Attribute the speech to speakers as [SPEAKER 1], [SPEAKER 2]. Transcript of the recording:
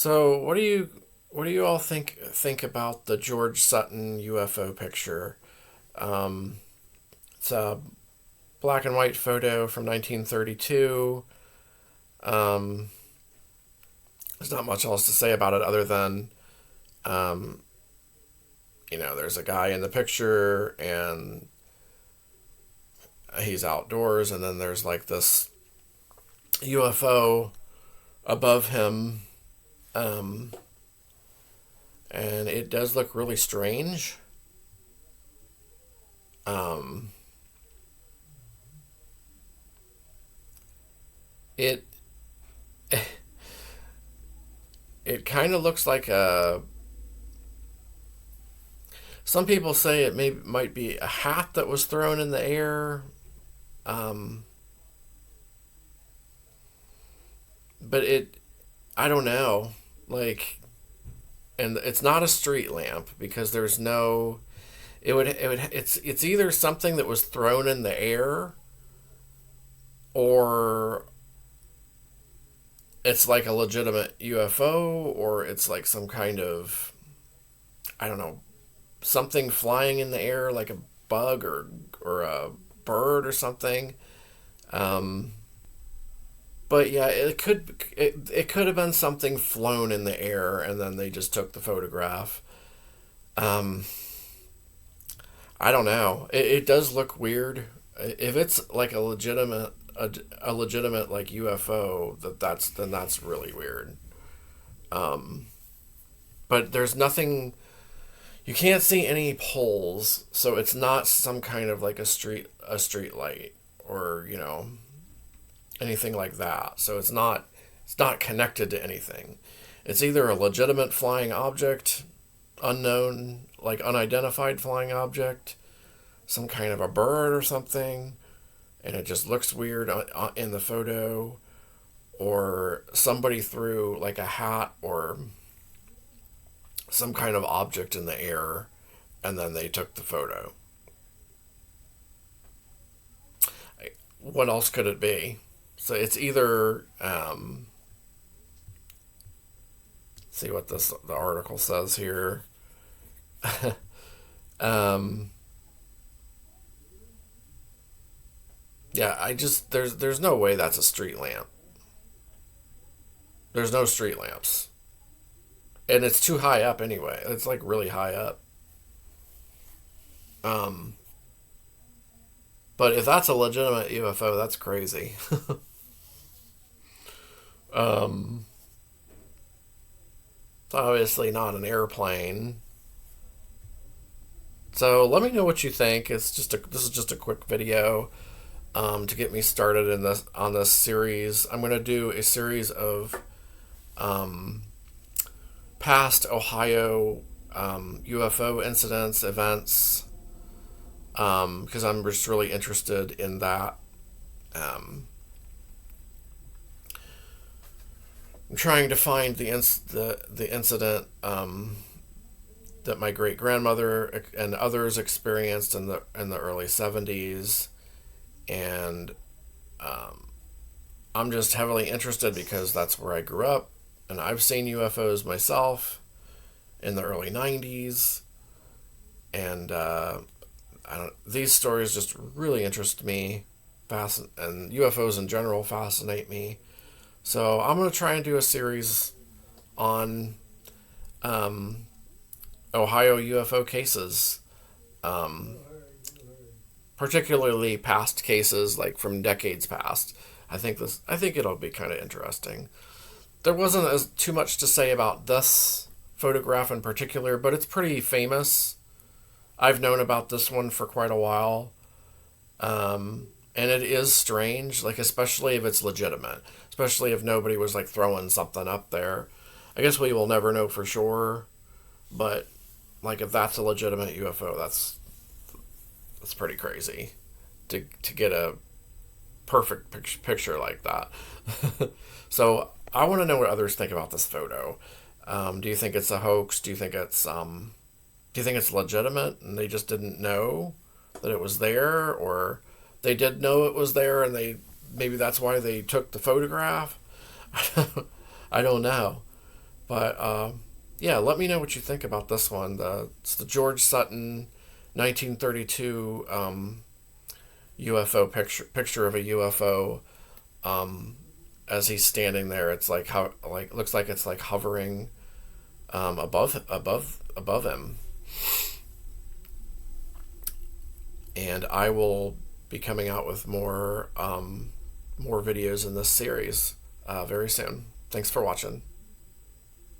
[SPEAKER 1] So, what do you all think about the George Sutton UFO picture? Um, it's a black and white photo from 1932. Um, there's not much else to say about it other than, um, there's a guy in the picture and he's outdoors, and then there's like this UFO above him, um, and it does look really strange. Um, it it kind of looks like a. Some people say it might be a hat that was thrown in the air, um, but I don't know. Like, and it's not a street lamp because there's no. It's either something that was thrown in the air, or it's like a legitimate UFO, or it's like some kind of, I don't know, something flying in the air like a bug or a bird or something. Um, but yeah, it could have been something flown in the air and then they just took the photograph. Um, I don't know. It does look weird. If it's like a legitimate like UFO, then that's really weird. Um, but there's nothing. You can't see any poles, so it's not some kind of like a street light or anything like that. So it's not connected to anything. It's either a legitimate flying object, unknown, like unidentified flying object, some kind of a bird or something, and it just looks weird in the photo, or somebody threw like a hat or some kind of object in the air and then they took the photo. What else could it be? So it's either see what the article says here. um, yeah, I just there's no way that's a street lamp. There's no street lamps, and it's too high up anyway. It's like really high up. Um, but if that's a legitimate UFO, that's crazy. um, it's obviously not an airplane. So let me know what you think. This is just a quick video, to get me started in this on this series. I'm gonna do a series of um, past Ohio UFO incidents, events, because I'm just really interested in that. Um, I'm trying to find the incident that my great grandmother and others experienced in the early '70s, and um, I'm just heavily interested because that's where I grew up, and I've seen UFOs myself in the early '90s, and these stories just really interest me, and UFOs in general fascinate me. So I'm gonna try and do a series on um, Ohio UFO cases, um, particularly past cases like from decades past. I think it'll be kind of interesting. There wasn't as too much to say about this photograph in particular, but it's pretty famous. I've known about this one for quite a while. And it is strange, like especially if it's legitimate, especially if nobody was like throwing something up there. I guess we will never know for sure, but like if that's a legitimate UFO, that's pretty crazy to get a perfect picture like that. So I want to know what others think about this photo. Do you think it's a hoax? Do you think it's legitimate and they just didn't know that it was there, or they did know it was there and maybe that's why they took the photograph? I don't know. But yeah, let me know what you think about this one. It's the George Sutton 1932 UFO picture of a UFO as he's standing there. It's like how like looks like it's like hovering above him. And I will be coming out with more videos in this series very soon. Thanks for watching.